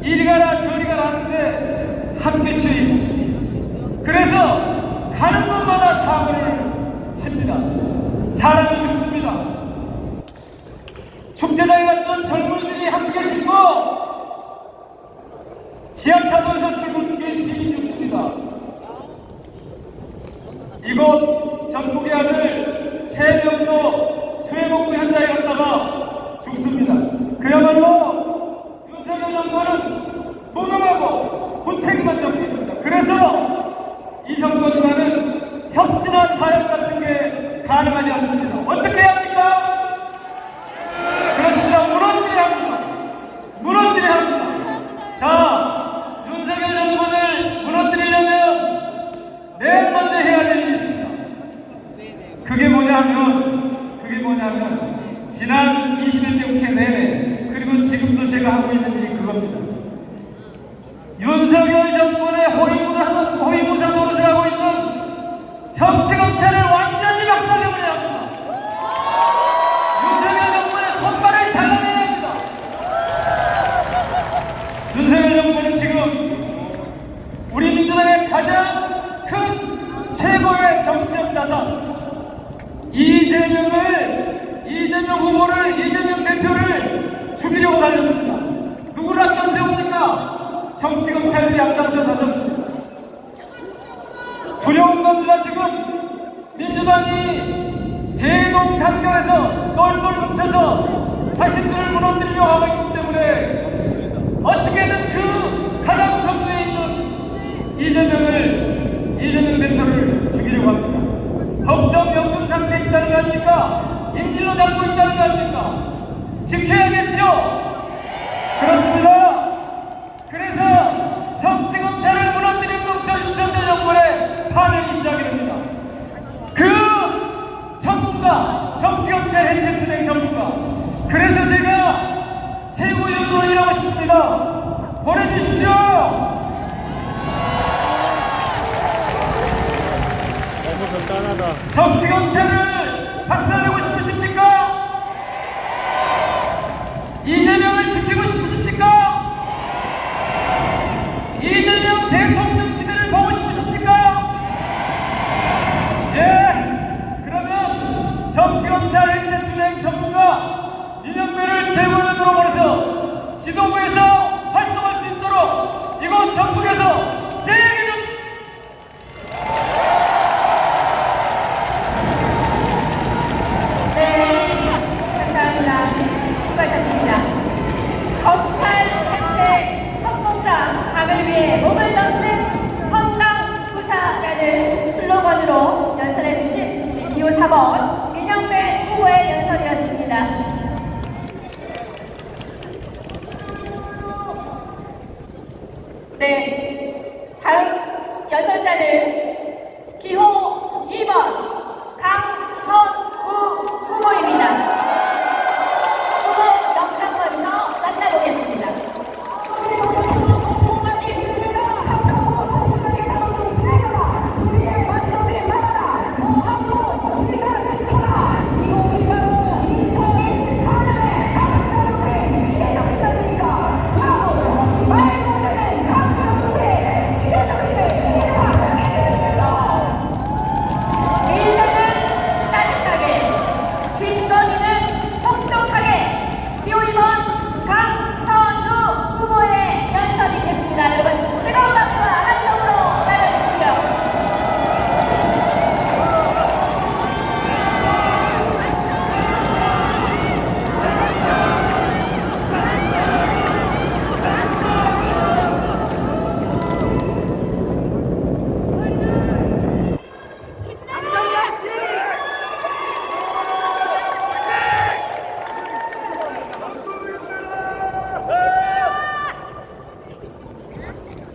이리 가라 저리 가라 하는데 함께 치여 있습니다. 그래서 가는 곳마다 사고를 칩니다. 사람이 죽습니다. 축제장에 갔던 젊은이들이 함께 죽고 지하차도에서 출근길 시민이 죽습니다. 이곳 전북의 아들 최병도 수해복구 현장에 갔다가 죽습니다. 그야말로 윤석열 정권은 무능하고 무책임한 정권입니다. 그래서 이 정권과는 협치나 타협 같은 게 가능하지 않습니다. 어떻게 해야 합니까? 그렇습니다. 무너뜨려야 합니다. 무너뜨려야 합니다. 자, 윤석열 정권을 무너뜨리려면 맨 먼저 해야 될 일이 있습니다. 그게 뭐냐면 지난 21대 국회 내내 그리고 지금도 제가 하고 있는 일이 그겁니다. 윤석열 정권의 호위무사 노릇을 하고 있는 정치검찰을 완전히 박살내버려야 합니다. 윤석열 정권의 손발을 잘라내야 합니다. 윤석열 정권은 지금 우리 민주당의 가장 큰 최고의 정치적 자산 이재명 후보를, 이재명 대표를 죽이려고 달려듭니다. 누구를 앞장세웁니까? 정치검찰들이 앞장서 나섰습니다. 두려운 겁니다. 지금 민주당이 대동단결해서 똘똘 뭉쳐서 자신들을 무너뜨리려고 하고 있기 때문에 어떻게든 그 가장 선두에 있는 이재명 대표를 죽이려고 합니다. 법정 명분 상태에 있다는 거 아닙니까? 인질로 잡고 있다는 거 아닙니까? 지켜야겠죠? 그렇습니다. 그래서 정치검찰을 무너뜨리는 것부터 윤석열 정권의 파멸이 시작이 됩니다. 그 전문가, 정치검찰 해체투쟁 전문가, 그래서 제가 최고위원으로 일하고 싶습니다. 보내주십시오. 너무 간단하다. 정치검찰을 박살내고 싶으십니까? 이재명을 지키고 싶으십니까? 이재명 대통령 시대를 보고 싶으십니까? 예, 그러면 정치검찰 해체투쟁 전문가 이명배를 최고위원으로 보내서 지도부에서 활동할 수 있도록 이곳 전북에서 세게 좀 검찰 해체 선봉장 강을 위해 몸을 던진 선당부사라는 슬로건으로 연설해 주신 기호 4번 이명배 후보의 연설이었습니다. 네, 다음 연설자는 기호 2번 강선우 후보입니다. 만나보겠습니다. 민생은 따뜻하게, 김건희는 혹독하게. 기호 2번 강선우 후보의 연설이 있겠습니다. 여러분 뜨거운 박수와 함성으로 맞아주십시오.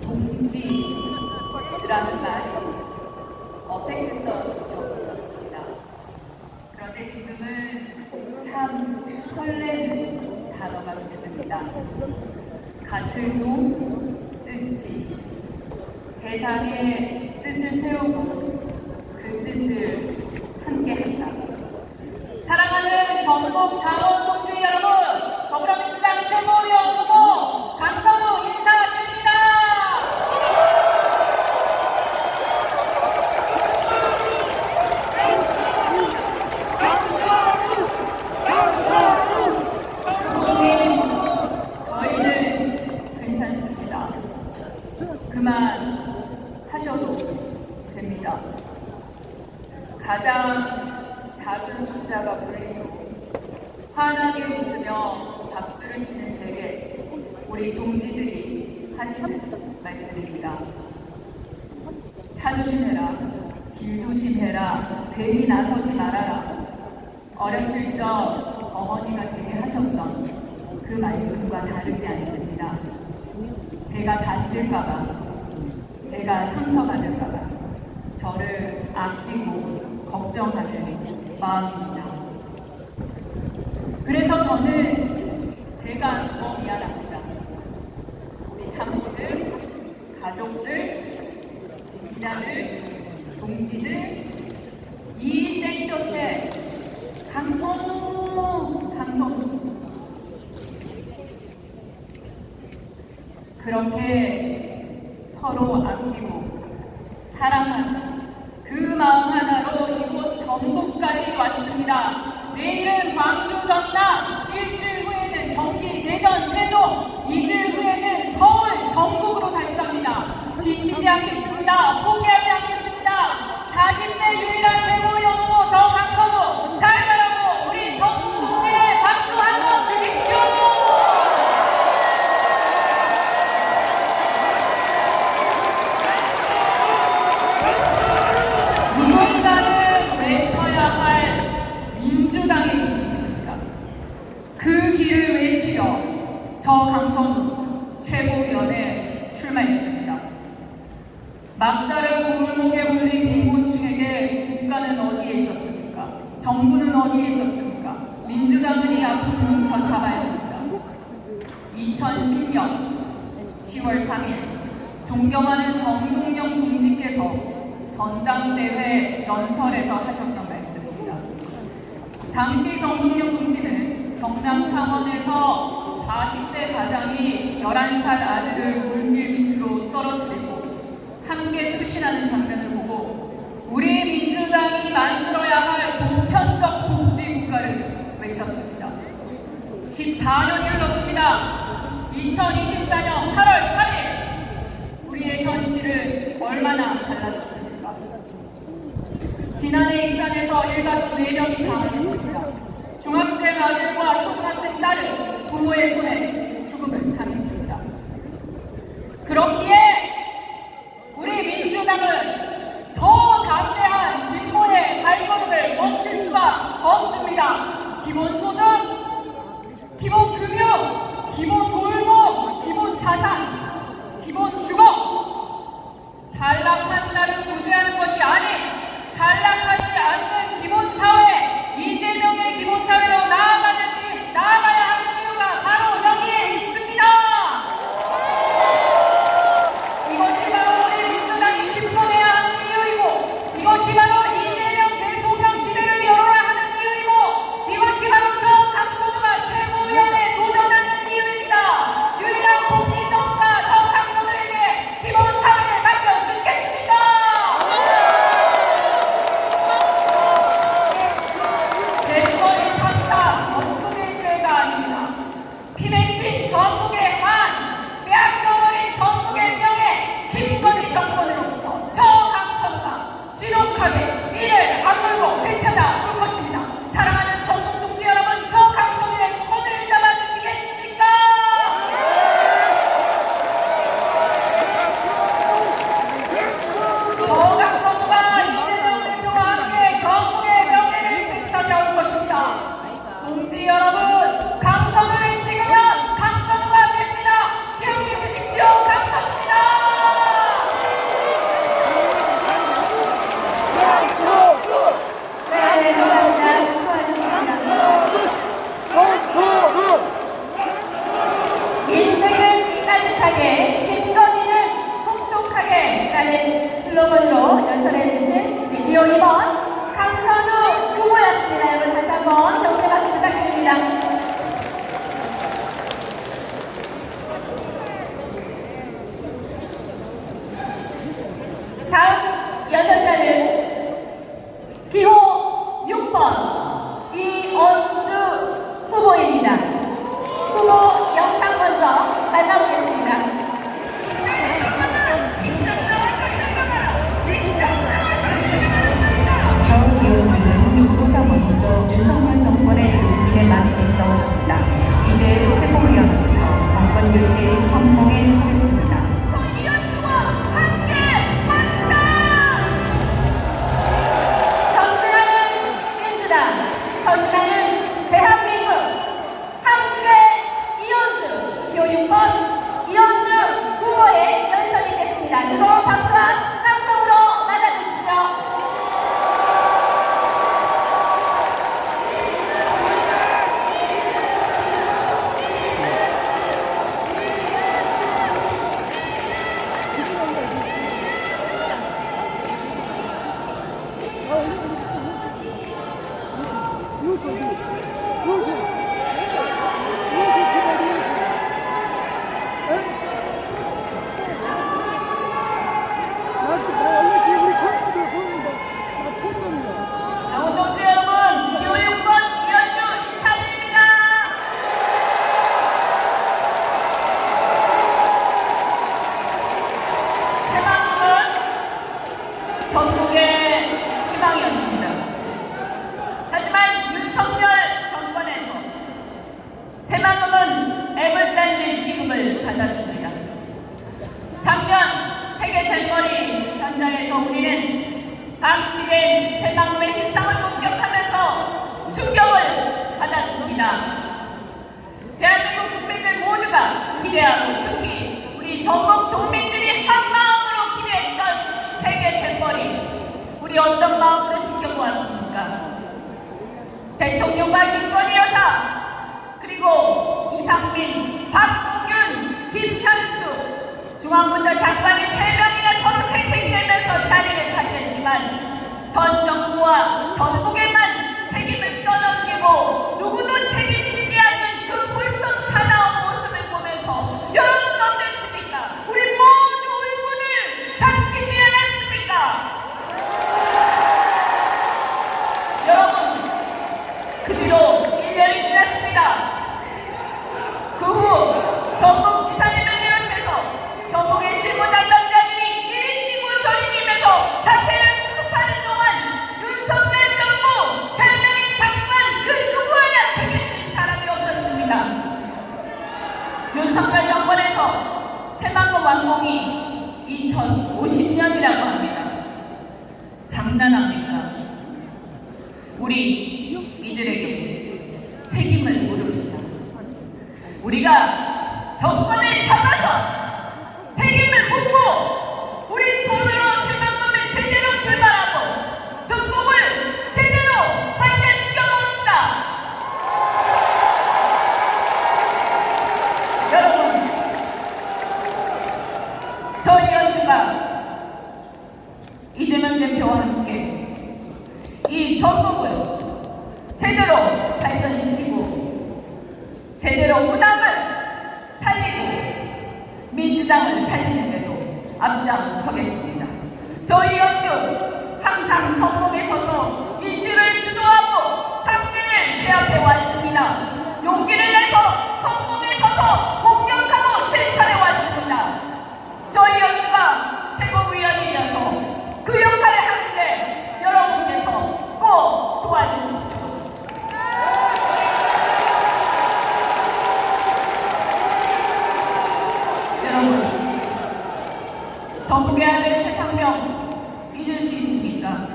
동지라는 말이 어색했던 적이 있었습니다. 그런데 지금은 참 설레는 단어가 됐습니다. 같은 동, 뜻지. 세상에 뜻을 세우고 그 뜻을 함께한다. 사랑하는 전북 강원 동지 여러분, 더불어민주당 최고위원 후보 강선우 인사 그만하셔도 됩니다. 가장 작은 숫자가 불리고 환하게 웃으며 박수를 치는 제게 우리 동지들이 하시는 말씀입니다. 차 조심해라, 길 조심해라, 괜히 나서지 말아라. 어렸을 적 어머니가 제게 하셨던 그 말씀과 다르지 않습니다. 제가 다칠까봐, 제가 상처받을까봐 저를 아끼고 걱정하는 마음입니다. 그래서 저는 제가 더 미안합니다. 우리 참모들, 가족들, 지지자들, 동지들, 이 땡볕에 강선우 그렇게 서로 아끼고 사랑하는 그 마음 하나로 이곳 전북까지 왔습니다. 내일은 광주 전남, 일주일 후에는 경기 대전 세종, 이주일 후에는 서울 전국으로 다시 갑니다. 지치지 않겠습니다. 포기하지 않겠습니다. 40대 유일한 최고위원 후보 정강선우, 잘 가라고 우리 전북 동지들 박수 한번 주십시오. 누군가는 외쳐야 할 민주당의 길이 있습니다. 그 길을 외치려 저 강선우 최고위원에 출마했습니다. 막다른 골목에 몰린 빈곤층에게 국가는 어디에 있었습니까? 정부는 어디에 있었습니까? 민주당은 이 아픔을 펴잡아야 합니다. 2010년 10월 3일 존경하는 정동영 동지께서 전당대회 연설에서 하셨던 말씀입니다. 당시 정동영 동지는 경남 창원에서 40대 가장이 11살 아들을 물길 밑으로 떨어뜨리고 함께 투신하는 장면을 보고 우리 민주당이 만들어야 할 보편적 복지국가를 외쳤습니다. 14년이 흘렀습니다. 2024년 8월 3일 우리의 현실은 얼마나 달라졌습니까? 지난해 익산에서 일가족 4명이 사망했습니다. 중학생 아들과 초등학생 딸은 부모의 손에 죽음을 당했습니다. 그렇기에 우리 민주당은 더 담대한 진보의 발걸음을 멈출 수가 없습니다. 기본소득, 기본금융, 기본돌봄, 기본자산, 기본주거, 탈락한 자를 구제하는 것이 아닌 탈락하지 않는 기본사회, 이재명의 기본사회로 나아가야 하는 이유가 바로 여기에 있습니다. 이것이 바로 우리 민주당이 집권해야 하는 이유이고, 이것이 바로 이재명 대통령 시대를 열어야 하는 이유이고, 이것이 바로 저 강선우가 최고위원에 도전하는 이유입니다. 유일한 복지 전문가 저 강선우에게 기본사회를 맡겨주시겠습니까? 잼버리 참사 전국의 죄가 아닙니다. 피 맺힌 전국의 한, 빼앗겨버린 전국의 명예, 김건희 정권으로부터 저 강선우가 지독하게 이를 악물고 되찾아 올 것입니다. 사랑하는 전국 동지 여러분, 저 강선우의 손을 잡아주시겠습니까? 저 강선우가 이재명 대표와 함께 전국의 명예를 되찾아올 것입니다. 동지 여러분, 강선우를 찍으면 강선우가 됩니다. 기억해 주십시오. 강선우입니다. 네. 방치된 새만금의 신상을 목격하면서 충격을 받았습니다. 대한민국 국민들 모두가 기대하고 특히 우리 전국 도민들이 한마음으로 기대했던 세계 잼버리, 우리 어떤 마음으로 지켜보았습니까? 대통령과 김건희 여사, 그리고 이상민, 박무균, 김현수, 중앙부처 장관이 3명이나 서로 생생내면서 자리를 차지했지만 전 정부와 전국에만 책임을 떠넘기고 누구도 책임지지 않는 그 불성사나운 모습을 보면서 여러분 어땠습니까? 우리 모두 울분을 삼키지 않았습니까? 여러분, 그 뒤로 1년이 지났습니다. 그 후 전국지사님을 비롯해서 전국의 실무 담당자들이 이리 뛰고 저리 뛰면서 사태를 수습하는 동안 윤석열 정부 3명의 장관 그 누구 하나 책임진 사람이 없었습니다. 윤석열 정권에서 새만금 완공이 2050년이라고 합니다. 장난합니까? 우리 이들에게 책임을 물읍시다. 우리가 정권을 잡아서 책임을 묻고 우리 손으로 새만금을 제대로 출발하고 전국을 제대로 발전시켜 봅시다. 여러분, 저 이현주가 이재명 대표와 함께 이 전국을 제대로 발전시키고 제대로 호남을 살리고 민주당을 살리는데도 앞장서겠습니다. 저희 연주 항상 선봉에 서서 이슈를 주도하고 상대를 제압해 왔습니다. 용기를 내서 선봉에 서서 공격하고 실천해 왔습니다. 저희 연주가 최고위원이어서 그 역할을 하는데 여러분께서 꼭 도와주십시오. 여러분, 전국의 아들 최상병 잊을 수 있습니까?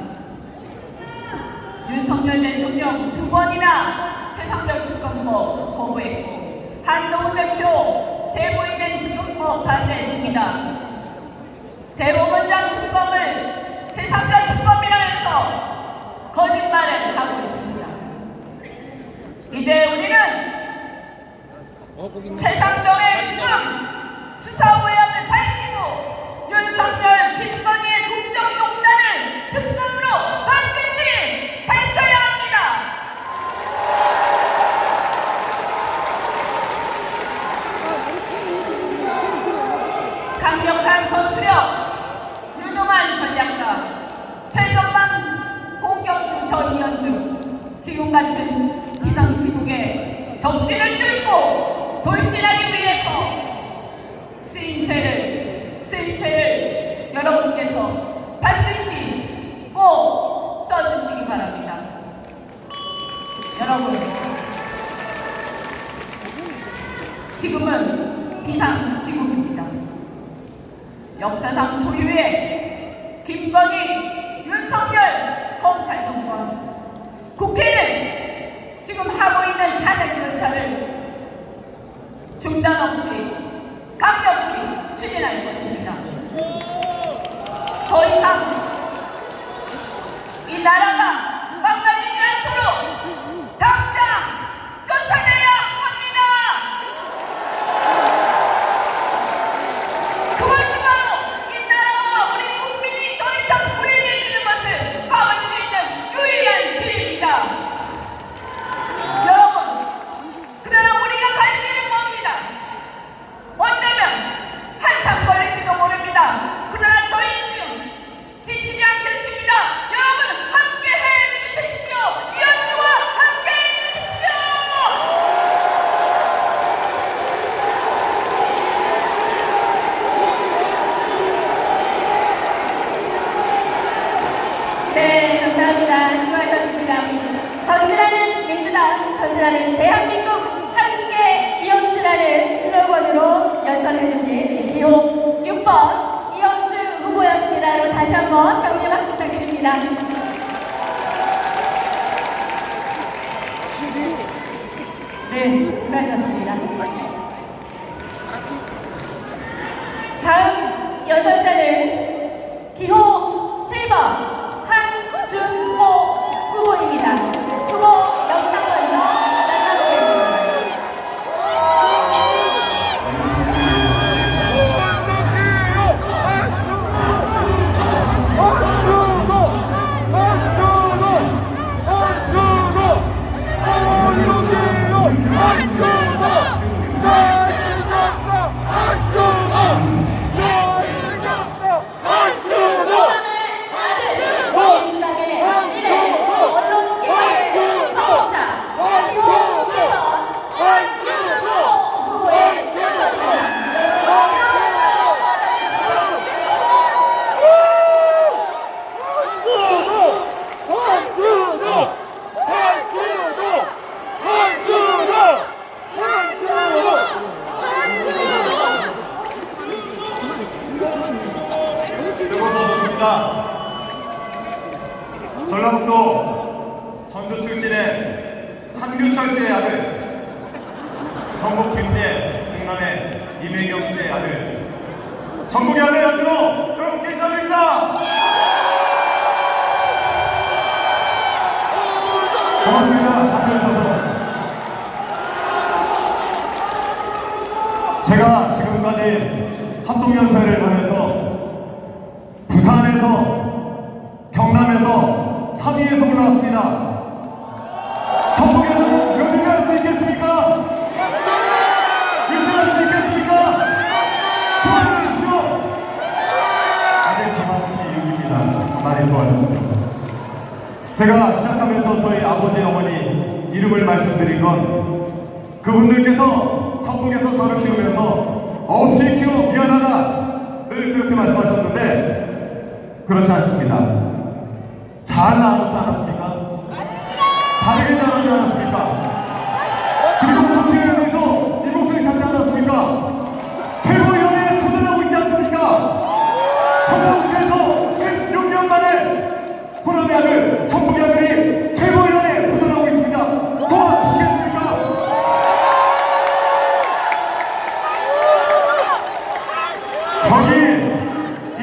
윤석열 대통령 2번이나 최상병 특검법 거부했고 한동훈 대표 제보인된 특검법 반대했습니다. 대법원장 특검을 최상병 특검이라면서 거짓말을 하고 있습니다. 이제 우리는 최상병의 죽음 수사 오해함을 밝히고 윤석열, 김건희의 국정농단을 특검으로 반드시 밝혀야 합니다. 강력한 전투력, 유능한 전략가, 최전방 공격수 전이현주, 지금 같은 비상시국에 적진을 뚫고 돌진하기 위해서 쓰임새를 여러분께서 반드시 꼭 써주시기 바랍니다. 여러분, 지금은 비상시국입니다. 역사상 초유의 김건희, 윤석열 검찰 정권, 국회는 지금 하고 있는 탄핵 절차를 중단 없이 강력히 추진할 것입니다. 더 이상 이 나라가 망가지지 않도록 당장 쫓아내야 합니다. 그것이 바로 이 나라와 우리 국민이 더 이상 불행해지는 것을 막을 수 있는 유일한 길입니다. 여러분, 그러나 우리가 갈 길은 멉니다. 어쩌면 한참 걸릴지도 모릅니다. 그러나 저희 중 지치지 않겠습니다. 여러분 함께 해주십시오. 이현주와 함께 해주십시오. 네, 감사합니다. 수고하셨습니다. 전진하는 민주당, 전진하는 대한민국 함께 이현주라는 슬로건으로 연설해 주신 기호 6번 이현주 후보였습니다. 다시 한번 격려 박수 부탁드립니다. 부탁드립니다. 네, 수고하셨습니다. 다음 연설자는 기호 7번 한준호 후보입니다. 후보 영상 먼저 만나보겠습니다. 전라북도 전주 출신의 한규철 씨의 아들, 전북 김제 국남의 이매경 씨의 아들, 전북의 아들 한준호 여러분께 인사드립니다. 고맙습니다. 앞에 서서 제가 지금까지 합동연설을 하면서 부산에서 경남에서 3위에서 올라왔습니다. 전북에서는 몇 위를 할 수 있겠습니까? 1등 할 수 있겠습니까? 도와주십시오. 아직 그 말씀이 6입니다. 많이 도와주십시오. 제가 시작하면서 저희 아버지 어머니 이름을 말씀드린 건 그분들께서 전북에서 저를 키우면서 없이 키워 미안하다 늘 그렇게 말씀하셨는데 그렇지 않습니다. 잘 나누지 않았습니까? 맞습니다. 다르게 나누지 않았습니까? 그리고 국회에 대해서 이 목소리 찾지 않았습니까? 최고위원회에 도전하고 있지 않습니까? 전북에서 16년 만에 호남의 아들, 전북의 아들이 최고위원회에 도전하고 있습니다. 도와주시겠습니까? 저기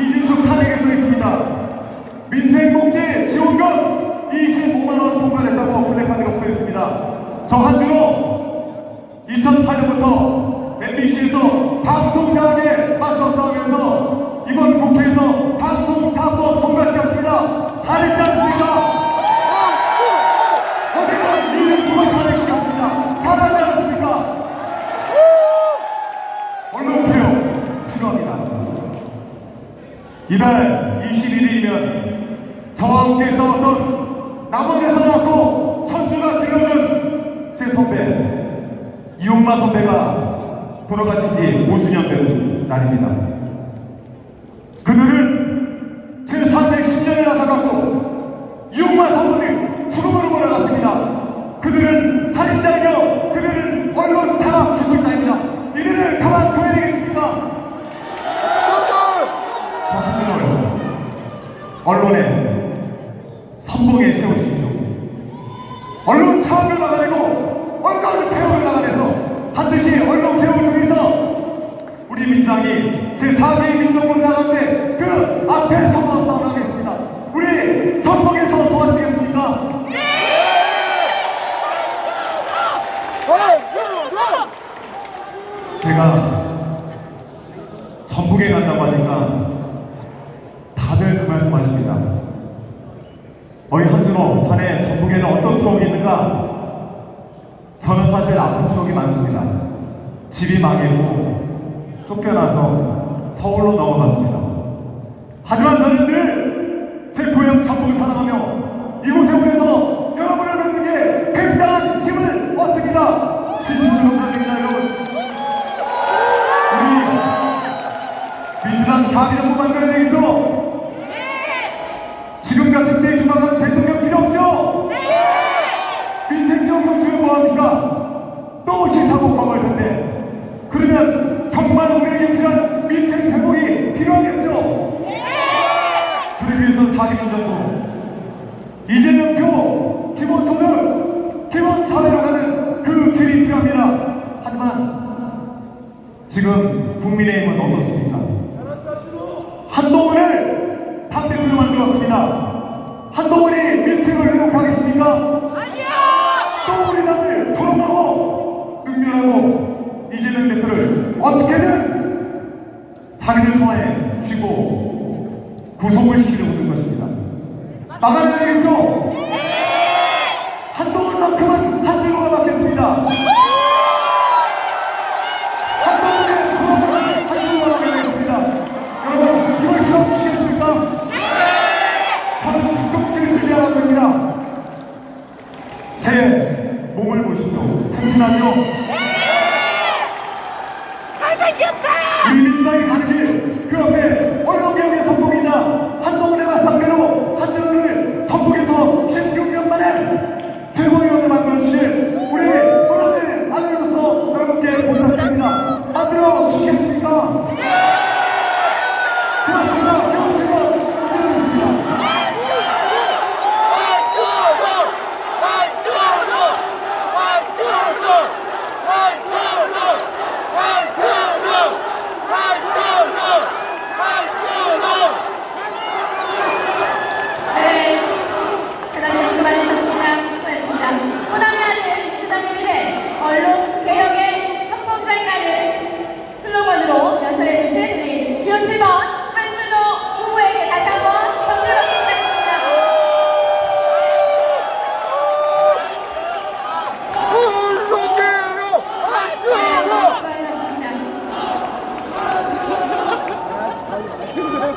이진숙 탄핵에 써 있습니다. 민생복지 지원금 25만원 통과됐다고 플래카드가 붙어있습니다. 저 한준호 2008년부터 MBC에서 방송장악에 맞서 싸우면서 이번 국회에서 방송사법 통과시켰습니다. 잘했지 않습니까? 어디가 이준숙을 탄핵시켰습니다. 잘하지 않았습니까? 언론 개혁 필요합니다. 이달 21일이면 저와 함께 싸웠던 남원에서 낳고 천주가 길러준 제 선배 이용마 선배가 돌아가신 지 5주년 된 날입니다. 그들은 제 310년이나 살았고 이용마 선배를 죽음으로 몰아갔습니다. 그들은 살인자이며 그들은 언론 장악 기술자입니다. 이들을 가만둬야 되겠습니까? 저 한준호를 언론에 선봉에 세워주십시오. 언론 차원을 막아내고 언론 개혁을 막아내서 반드시 언론 개혁을 통해서 우리 민주당이 제4의 민족으로 나가는데 그 앞에 서서 싸워나가겠습니다. 우리 전북에서 도와주겠습니까? 제가 전북에 간다고 하니까 다들 그 말씀하십니다. 어이 한준호, 자네 전북에는 어떤 추억이 있는가? 저는 사실 아픈 추억이 많습니다. 집이 망했고 쫓겨나서 서울로 넘어갔습니다. 하지만 저는 늘 제 고향 전북을 사랑하며 이곳에 오면서 여러분을 뵙는 게 굉장한 힘을 얻습니다. 진심으로 감사드립니다, 여러분. 우리 민주당 4기 정부 만들어야 되겠죠? 지금 같은 때 휴방하는 대통령 필요 없죠? 민생정경 주면 뭐합니까? 또 싫다고 겁을 텐데 그러면 정말 우리에게 필요한 민생 회복이 필요하겠죠? 그러기 위해서는 4기 정부 정말 회복하겠습니까? 또 우리 당을 조롱하고 능멸하고 이재명 대표를 어떻게든 자기들 성화에 쥐고 구속을 시키려고 하는 것입니다. 나가야 되겠죠? 한동훈만큼은 한준호가 맡겠습니다. 한동훈의 조롱을 한준호가 맡겠습니다. 여러분 이걸 싫어하시겠습니까? 저는 뒤꿈치를 들려야 됩니다. 제 몸을 보시죠. 튼튼하죠? 잘생겼다! 우리 민주당이 가는 길 그 앞에 언론개혁의 성공이자 한동훈의 맞상대로 한준호를 전국에서 16년 만에 최고위원을 만들어주실 우리 호남의 아들로서 여러분께 부탁드립니다. 만들어 주시겠습니까? 고맙습니다. 경치가 만들어주겠습니다. 네, 대단히 수고 많으셨습니다. 고맙습니다. 호남의 아들 민주당의 미래 언론 개혁의 선봉장이라는 슬로건으로 연설해 주신 우리 기호 7번 한준호 후보에게 다시 한번 격려 박수 부탁드립니다. 네, 수고하셨습니다.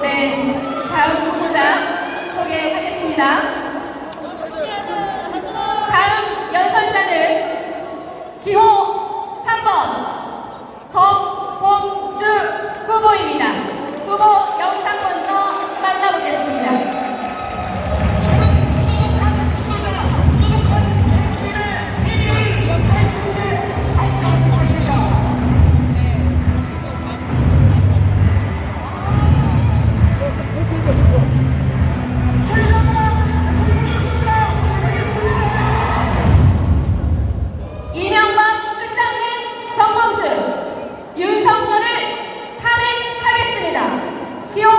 네, 다음 후보자 소개하겠습니다. 다음 연설자는 기호 3번 정봉주 후보입니다. 후보 영상 먼저 만나보겠습니다. 이명박 끝장낸 정봉주, 윤석열을 탄핵하겠습니다. 기호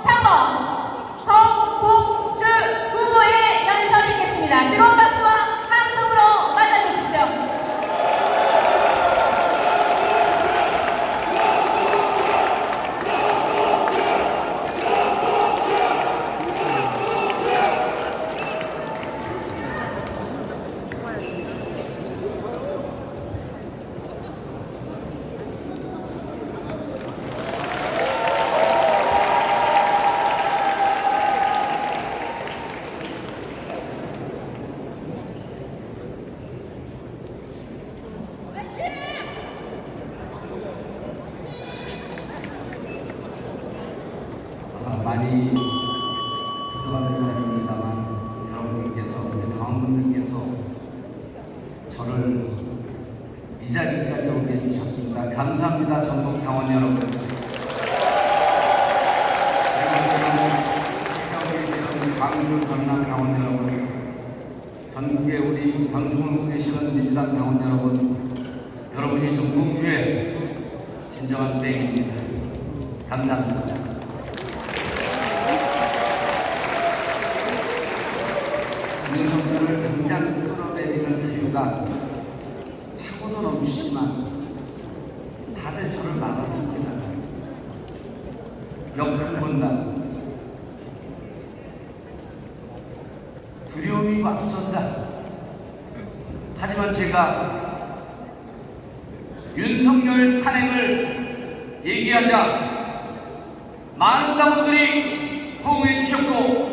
3번 정봉주 후보의 연설이 있겠습니다. 뜨거운 박수와 함성으로 맞아주십시오. 많이 부족한 사람입니다만 여러분께서 우리 당원분들께서 저를 이 자리까지 오게 해주셨습니다. 감사합니다. 전국 당원 여러분. 그리고 지금 계시는 광주 전남 당원 여러분, 전국에 우리 방송을 보고 계시는 민주당 당원 여러분, 여러분이 정봉주의 진정한 땡입니다. 감사합니다. 윤석열을 당장 끌어내리는 사유가 차고도 넘치지만 다들 저를 막았습니다. 역풍분단, 두려움이 앞선다. 하지만 제가 윤석열 탄핵을 얘기하자 많은 당원들이 호응해 주셨고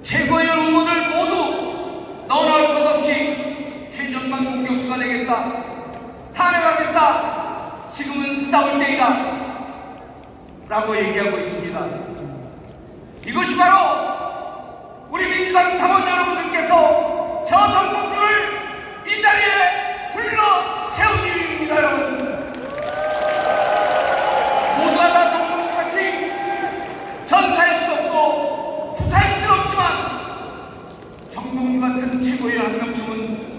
최고위원 후보들 모두 너나 할 것 없이 최전방 공격수가 되겠다, 탄핵하겠다, 지금은 싸울 때이다 라고 얘기하고 있습니다. 이것이 바로 우리 민주당 당원 여러분들께서 저 정봉주를 이 자리에 불러 세운 일입니다. 여러분, 모두가 다 정봉주같이 전사할 수 없고 부살스럽지만 정봉주 같은 최고위원 한 명쯤은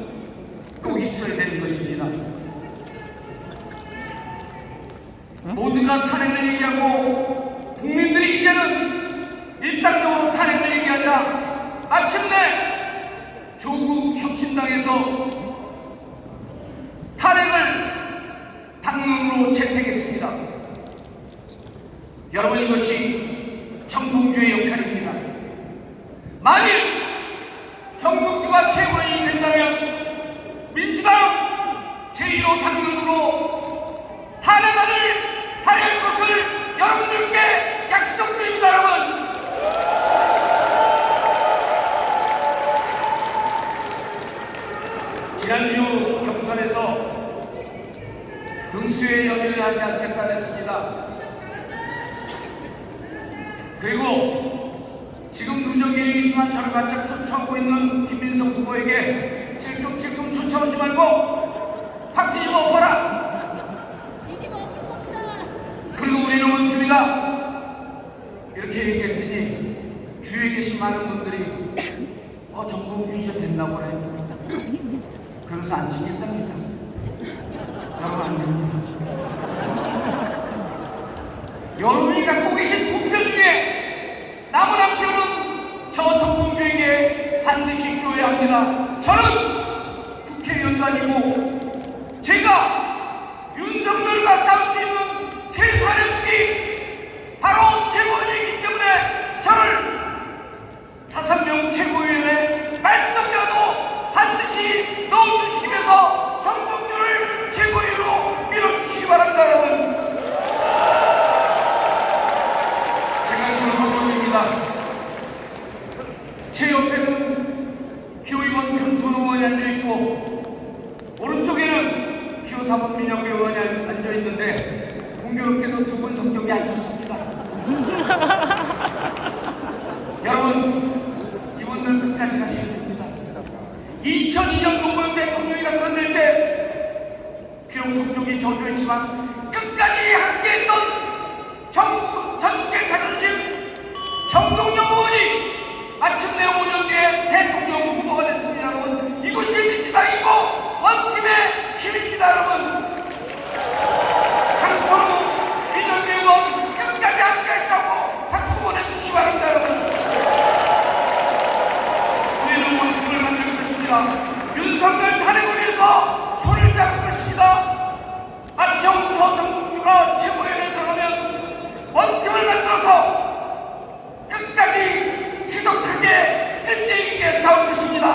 꼭 있어야 되는 것입니다. 모두가 탄핵을 얘기하고 국민들이 이제는 일상적으로 탄핵을 얘기하자 마침내 조국 혁신당에서 탄핵을 당론으로 채택했습니다. 여러분, 이것이 정봉주의 역할입니다. 만일 정봉주가 최고위원이 된다면 민주당 제1호 당론으로 탄핵안을 발의할 것을 여러분들께 약속드립니다. 여러분, 지난주 경선에서 등수에 연연을 하지 않겠다 했습니다. 그리고 지금 누적일이지만 저를 바짝 쫓아오고 있는 김민석 후보에게 찔끔찔끔 쫓아오지 말고 확 뒤집어 엎어라. 그리고 우리는 원팀이다 이렇게 얘기했더니 주위에 계신 많은 분들이 정봉주 이제 됐나 보네. 그래서 안 찍겠답니다. 여러분, 안 됩니다. 여러분이 갖고 계신 투표 중에 남은 한 표는 저 정봉주에게 반드시 줘야 합니다. 저는 국회의원도 아니고 제가 윤석열과 싸울 수 있는 최선의 무기 바로 최고위원이기 때문에 저를 5명 최고위원의 말썽이라도 반드시 넣어주시기 위해서 정봉주를 최고위원으로 밀어주시기 바랍니다. 여러분, 제가 지금 선동입니다. 제 옆에는 기호이번 금손 의원이 앉아있고 오른쪽에는 기호 4번 민영배 의원이 앉아있는데 공교롭게도 두 분 성격이 안 좋습니다. 여러분, 이분들 끝까지 가셔야 됩니다. 2002년 노무현 대통령이 당선될 때 비록 성적이 저조했지만 끝까지 함께했던 전국의 자존심 정동영 의원이 마침내 5년 뒤에 대통령 후보가 됐습니다. 여러분, 이것이 민주당이고 원팀의 힘입니다. 여러분, 강선우 민영배 의원 끝까지 함께하시라고 박수 보내주시기 바랍니다. 여러분, 우리는 원팀을 만들 것입니다. 윤석열 탄핵을 위해서 손을 잡을 것입니다. 마청 저 정봉주가 최고위원에 들어가면 원팀을 만들어서 끝까지 지독하게 끈질기게 싸울 것입니다.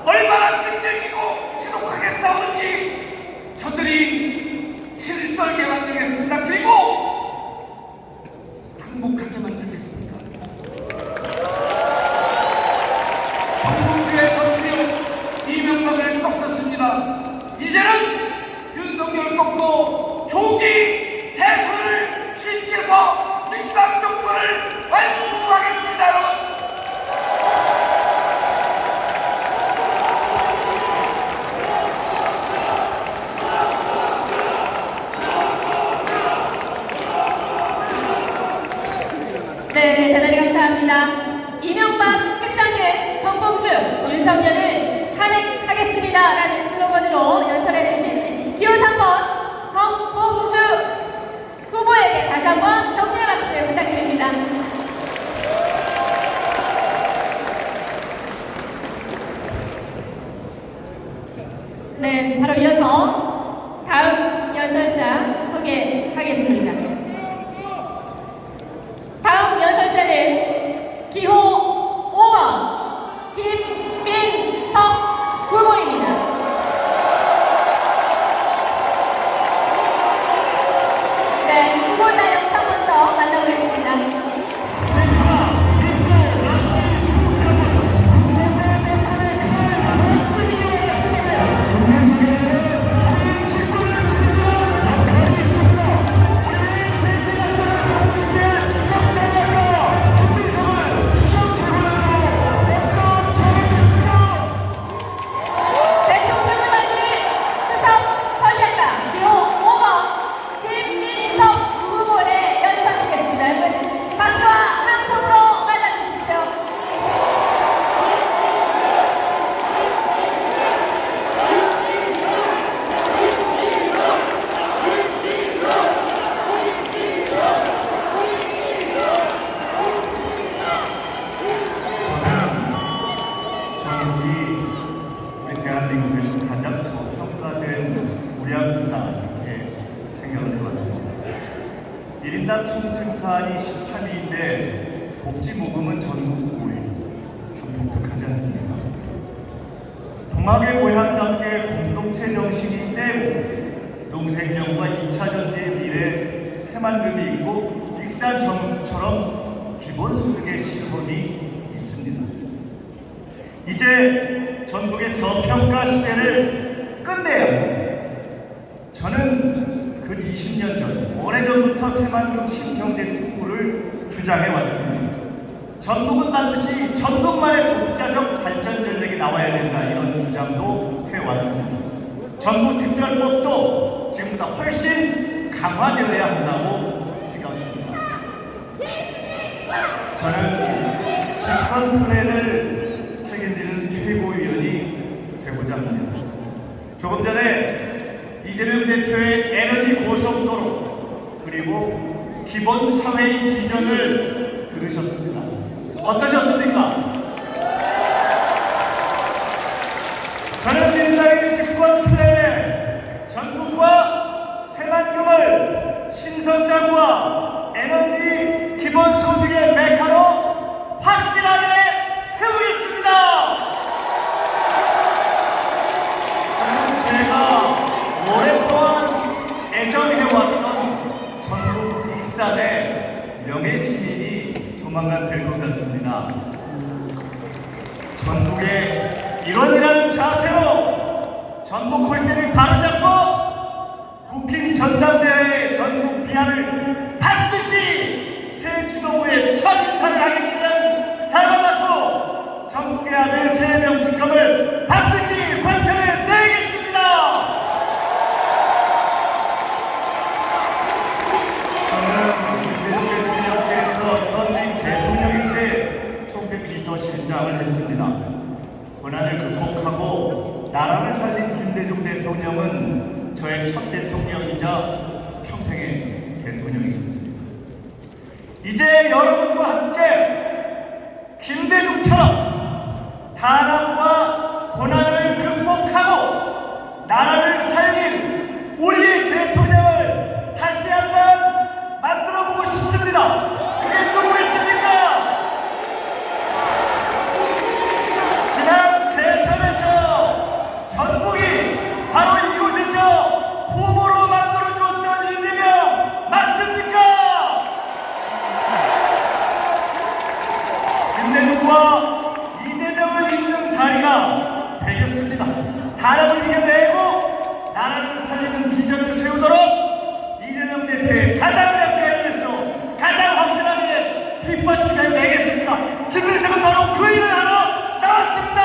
얼마나 끈질기고 지독하게 싸우는지 저들이 실떨게 만들겠습니다. 그리고 행복하게 만들겠습니다. 정봉주의 전투력 이명박을 꺾었습니다. 이제는 윤석열 꺾고 조기 대선을 실시해서 민주당 정권을 완수하겠습니다. 여러분, 네, 대단히 감사합니다. 이명박 끝장낸 정봉주, 윤석열을 탄핵하겠습니다 라는 슬로건으로 연설해 주신 기호 3번 정봉주 후보에게 다시 한번 격려의 박수 부탁드립니다. 네, 바로 이어서 다음 연설자 소개하겠습니다. 다음 연설자는 기호 5번 김민석 후보입니다. 네, 후보자 영상 먼저 1인당 총생산이 13위인데 복지모금은 전국 5위. 참 독특하지 않습니까? 동학의 고향답게 공동체 정신이 세고 농생명과 2차 전지의 미래 새만금이 있고 익산정음처럼 기본소득의 실험이 있습니다. 이제 전국의 저평가 시대를 끝내야 합니다. 저는 그 20년 전, 오래전부터 새만금 신경제 특구를 주장해 왔습니다. 전북은 반드시 전북만의 독자적 발전 전략이 나와야 된다, 이런 주장도 해왔습니다. 전북특별법도 지금보다 훨씬 강화되어야 한다고 생각합니다. 저는 집권 플랜을 책임지는 최고위원이 되고자 합니다. 조금 전에 이재명 대표의 에너지 고속도로 그리고 기본 사회의 비전을 들으셨습니다. 어떠셨습니까? 저는 민주당의 집권 플랜에 전국과 새만금을 신성장과 에너지 기본소득의 메카로 확실하게 세우겠습니다. 저는 제가 오랫동안 애정해왔던 전북 익산의 명예시민이 조만간 될 것 같습니다. 전북의 일원이라는 자세로 전북 홀대를 바로잡고 국힘 전당대회의 전북 비하를 반드시 새 지도부의 첫 인사를 하게 되면 사과받고 전북의 아들 재명 특검을 반드시 관철해 내겠습니다. 저는 대통령께서 전직 대통령인데 총재 비서실장을 했습니다. 고난을 극복하고 나라를 살린 김대중 대통령은 저의 첫 대통령이자 평생의 대통령이셨습니다. 이제 여러분과 함께 김대중처럼 탄압과 고난을 극복하고 나라를 살린 우리의 대통령을 다시 한번 만들어보고 싶습니다. 그게 누구겠습니까? 지난 대선에서 전북이 바로 이곳에서 후보로 만들어주었던 이재명 맞습니까? 김대중과 이재명을 잇는 다리가 되겠습니다. 탄압을 이겨내고 나라를 살리는 비전을 세우도록 이재명 대표의 가장 가까이에서 가장 확실하게 뒷받침해 내겠습니다. 김민석은 바로 그 일을 하러 나왔습니다.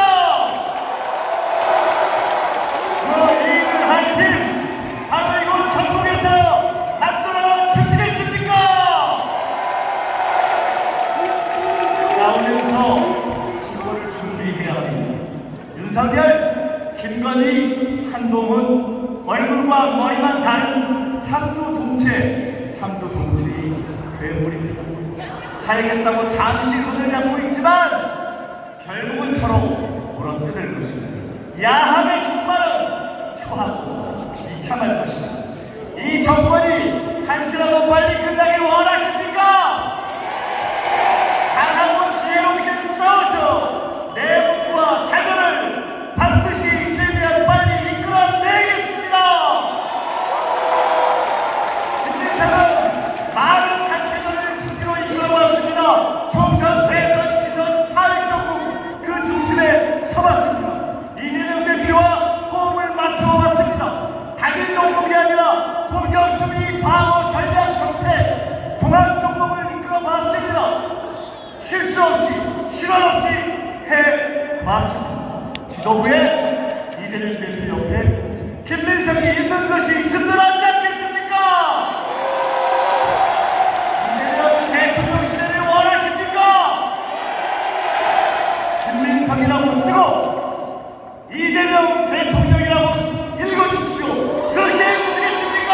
그 일을 할 힘 바로 이곳 전북에서 만들어 주시겠습니까? 싸우면서 진보를 준비해야 합니다. 윤석열, 김건희, 한동훈 얼굴과 머리만 다른 삼두동체의 괴물입니다. 살겠다고 잠시 손을 잡고 있지만 결국은 서로 물어뜯을 것입니다. 야함의 종말은 추하고 비참할 것입니다. 이 정권이 한시라도 빨리 끝나길 원하십니까? 강하고 지혜롭게 싸워서 내분과 자녀를 반드시 최대한 빨리 이끌어내겠습니다. 김민석은 많은 단체전을 승리로 이끌어왔습니다. 총선, 대선, 지선, 탄핵 정국 그 중심에 서봤습니다. 이재명 대표와 호흡을 맞춰왔습니다. 단일 정국이 아니라 공격, 수비, 방어, 전략, 정책, 종합 정국을 이끌어봤습니다. 실수 없이, 실언 없이 해봤습니다. 지도부에 이재명 대표 옆에 김민석이 있는 것이 든든하지 않겠습니까? 이재명 대통령 시대를 원하십니까? 김민석이라고 쓰고 이재명 대통령이라고 읽어주십시오. 그렇게 해주시겠습니까?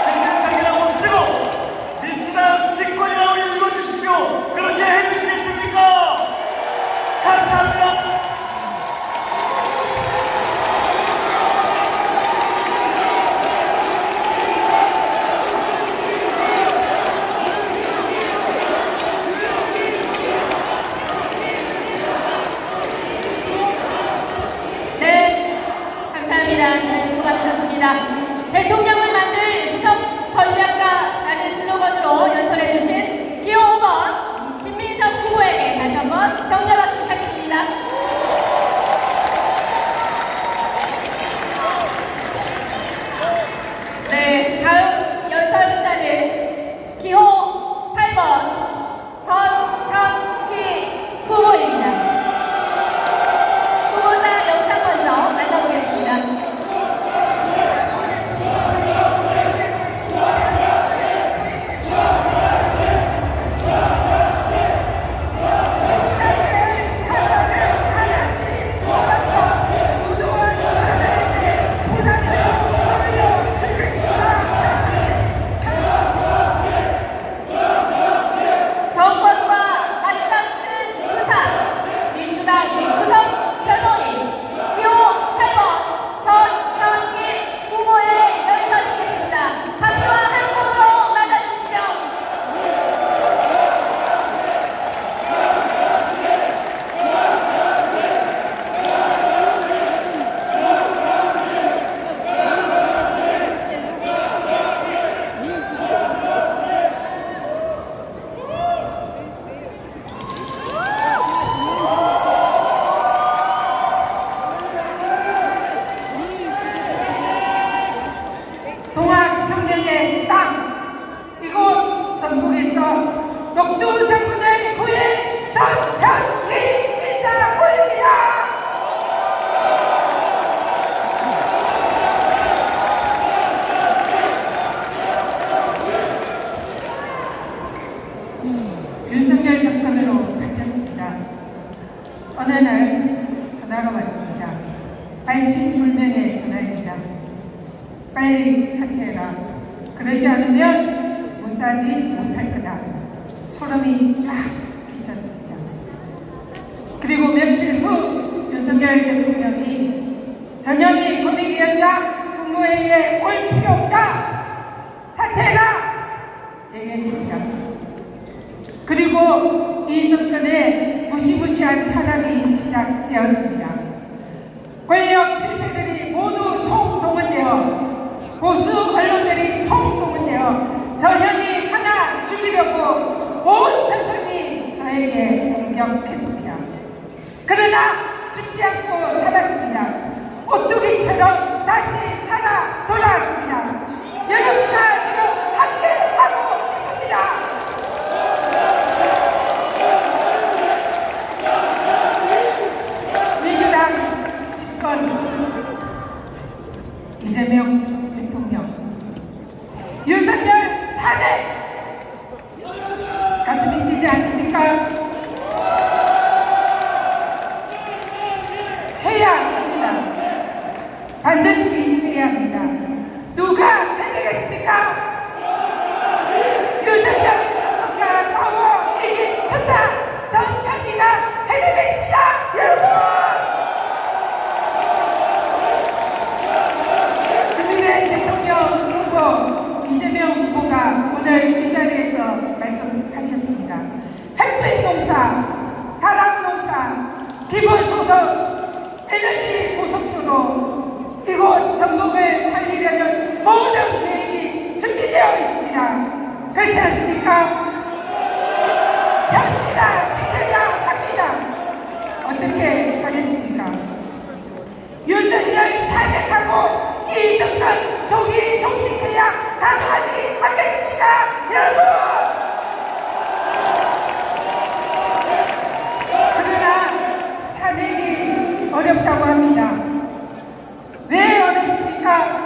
김민석이라고 쓰고 전북에서 녹두 장군의 후임 전현희 인사 올립니다. 윤석열 정권으로 바뀌었습니다. 어느 날 전화가 왔습니다. 발신불명의 전화입니다. 빨리 사퇴해라. 그러지 않으면 무사하지 못할 거다. 소름이 쫙 끼쳤습니다. 그리고 며칠 후 윤석열 대통령이 전현희 권익위원장 국무회의에 올 필요 없다. 사퇴해라. 얘기했습니다. 그리고 이 정권의 무시무시한 탄압이 시작되었습니다. 권력 실세들이 모두 총동원되어 보수 언론들이 총동원되어 전현희 하나 죽이려고 온 정권이 저에게 공격했습니다. 그러나 죽지 않고 살았습니다. 오뚜기처럼 다시 살아 돌아왔습니다. 여러분과 지금 함께하고 있습니다. 민주당 집권 이재명 대통령 윤석열 탄핵 가슴이 뛰지 않습니까? 해야 합니다. 반드시 해야 합니다. 누가 해내겠습니까? 윤석열 정권과 싸워 이긴 투사 전현희가 해내겠습니다. 여러분! 주민의 대통령 후보 이재명 후보가 오늘 이 자리에서 말씀하셨습니다. 햇빛 농사, 바람 농사, 기본소득, 에너지 고속도로 이곳 전북을 살리려는 모든 계획이 준비되어 있습니다. 그렇지 않습니까? 현실화시켜야 합니다. 어떻게 하겠습니까? 윤석열 탄핵하고 이 정권 조기 종식해야 가능하지 않겠습니까? 여러분! 그러나 탄핵이 어렵다고 합니다. 왜 어렵습니까?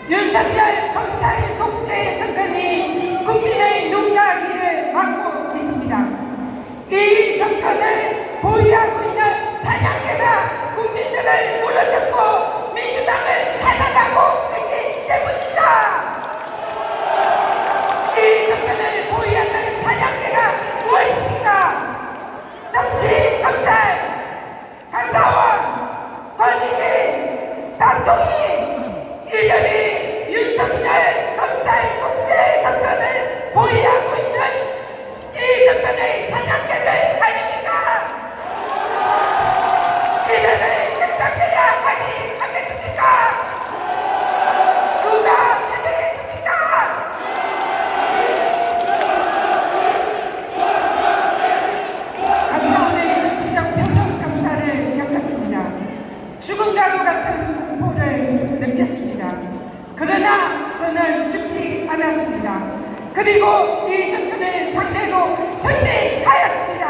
윤석열 검찰 독재 정권이 국민의 눈과 귀를 막고 있습니다. 이 정권을 보유하고 있는 사냥개가 국민들을 물어뜯고 민주당을 탄압하고 있기 때문입니다. 이 정권을 보유하는 사냥개가 무엇입니까? 정치, 검찰, 강사원, 권익위, 박동희 이들이 윤석열 검찰 독재 정권을 보유하고 있는 이 정권의 사냥개들 아닙니까? 이들을 끝장내야 하지 않겠습니까? 누가 해내겠습니까? 감사원의 정치적 표적 감사를 겪었습니다. 죽음과도 같은 공포를 느꼈습니다. 그러나 저는 죽지 않았습니다. 그리고 이 정권을 상대로 승리하였습니다.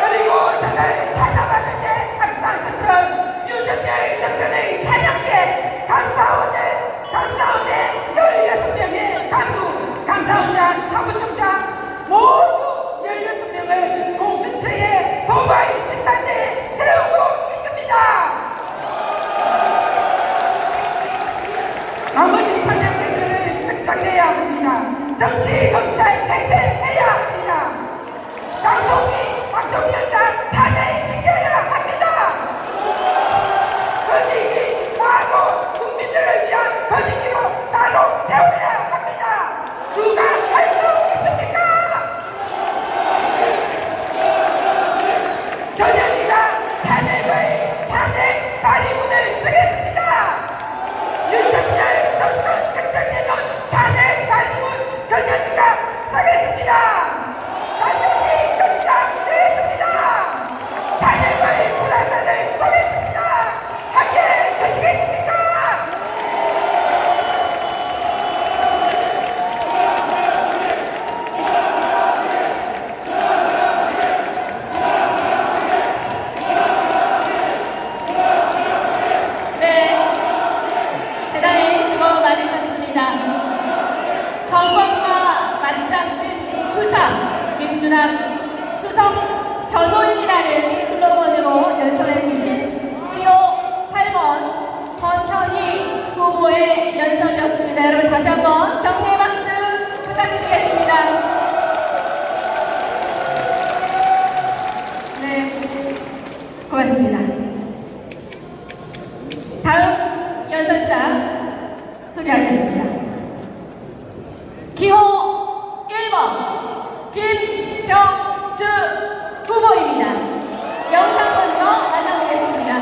그리고 저를 탄압하는데 앞장섰던 윤석열 정권의 사냥개 감사원의 16명의 간부, 감사원장, 사무총장 모두 16명을 공수처의 보관 신반대에 세우고 있습니다. 나머지 사냥개들을 끝장내야 합니다. 정치, 검찰 대체해야 합니다. 박동희 원장 탄핵시켜야 합니다. 권익위 바로 국민들을 위한 권익위로 따로 세워야 합니다. 누가 할 수 있습니까? 전현희가 탄핵 발의문을 쓰겠습니다. 윤석열 정권 끝장내는 탄핵 발의문 전현희가 쓰겠습니다. 반드시 끝장내겠습니다. 탄핵의 불화살을 쏘겠습니다. 함께해 주시겠습니까? 마지막 수석 변호인이라는 슬로건으로 연설해 주신 기호 8번 전현희 후보의 연설이었습니다. 여러분 다시 한번 격려의 박수 부탁드리겠습니다. 네, 고맙습니다. 다음 연설자 소개하겠습니다. 기호 1번 김병주 후보입니다. 영상 먼저 만나보겠습니다.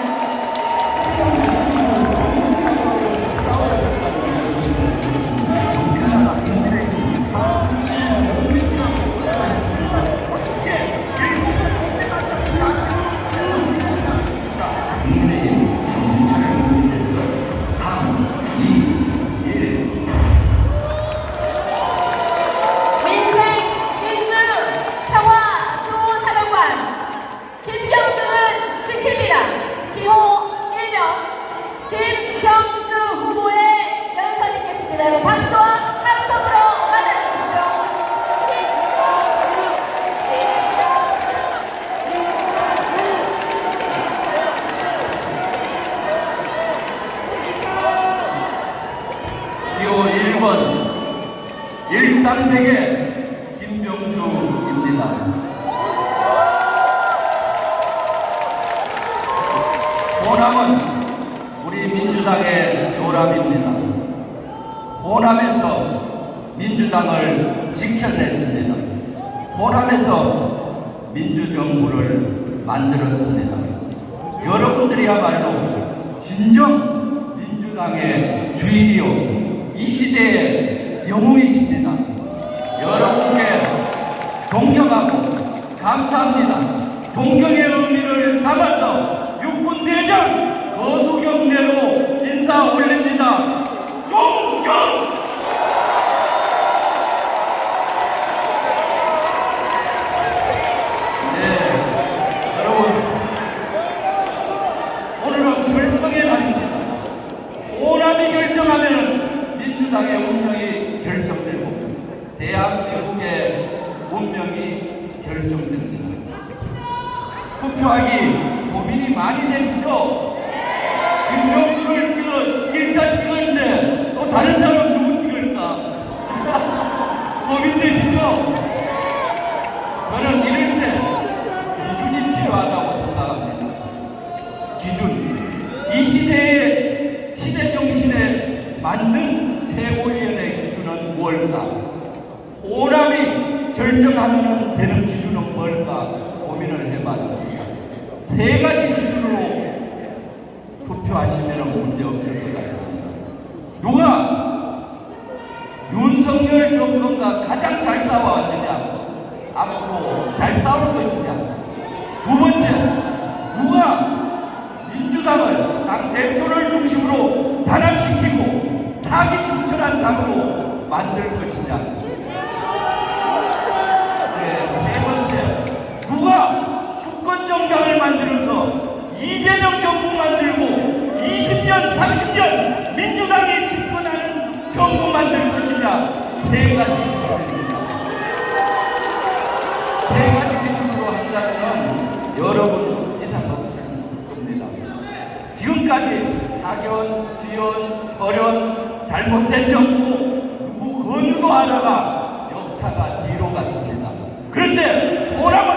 김병주 후보의 연설 있겠습니다. 박수와 함성으로 맞아주십시오. 기호 1번 일당백의 김병주입니다. 호남은 우리 민주당의 요람입니다. 호남에서 민주당을 지켜냈습니다. 호남에서 민주정부를 만들었습니다. 여러분들이야말로 진정 민주당의 주인이요 이 시대의 영웅이십니다. 여러분께 존경하고 감사합니다. 존경의 의미를 담아서 육군대장 거수경례로 인사 올립니다. 존경! 네, 여러분 오늘은 결정의 날입니다. 호남이 결정하면 민주당의 운명이 결정되고 대한민국의 운명이 결정됩니다. 투표하기 고민이 많이 되시죠? 김병주를 일단 찍었는데 또 다른 사람 누구 찍을까? 고민되시죠? 저는 이럴 때 기준이 필요하다고 생각합니다. 기준. 이 시대의 시대 정신에 맞는 최고위원의 기준은 뭘까? 호남이 결정하면 되는 기준은 뭘까? 고민을 해봤습니다. 세 가지 기준으로 투표하시면 문제 없을 것 같습니다. 누가 윤석열 정권과 가장 잘 싸워왔느냐? 앞으로 잘 싸울 것이냐? 두 번째, 누가 민주당을 당 대표를 중심으로 단합시키고 사기 충천한 당으로 만들 것이냐? 네, 세 번째, 누가 수권 정당을 만들어서 이재명 정부 만들고 20년, 30년 민주당이 집권하는 정부 만들 것이냐? 세 가지 기준입니다. 세 가지 기준으로 한다면 여러분 이상 없을 겁니다. 지금까지 학연, 지연, 혈연, 잘못된 정부 누구 건우도 하다가 역사가 뒤로 갔습니다. 그런데 호남은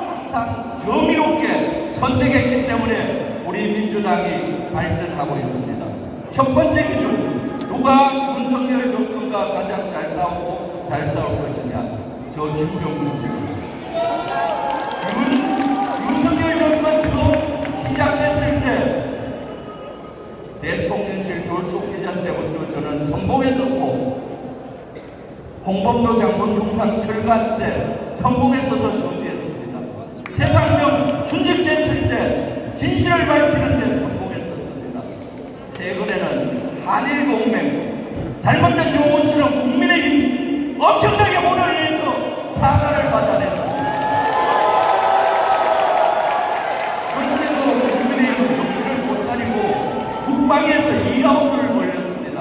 항상 정의롭게 선택했기 때문에 우리 민주당이 발전하고 있습니다. 첫 번째 기준, 누가 윤석열 정권과 가장 잘 싸우고 잘 싸울 것이냐? 저 김병주입니다. 윤석열 정권 처음 시작됐을 때 대통령실 졸속기자 때부터 저는 성공했었고 홍범도 장군 흉상 철간 때 성공했어서 저지했습니다. 최상병 순직됐을 때 진실을 밝히는 데 성공했었습니다. 최근에는 한일동맹 잘못된 용어 쓰는 국민의힘 엄청나게 혼을 내서 사과를 받아냈습니다. 그런데도 국민의힘은 정신을 못 차리고 국방에서 2라운드를 벌였습니다.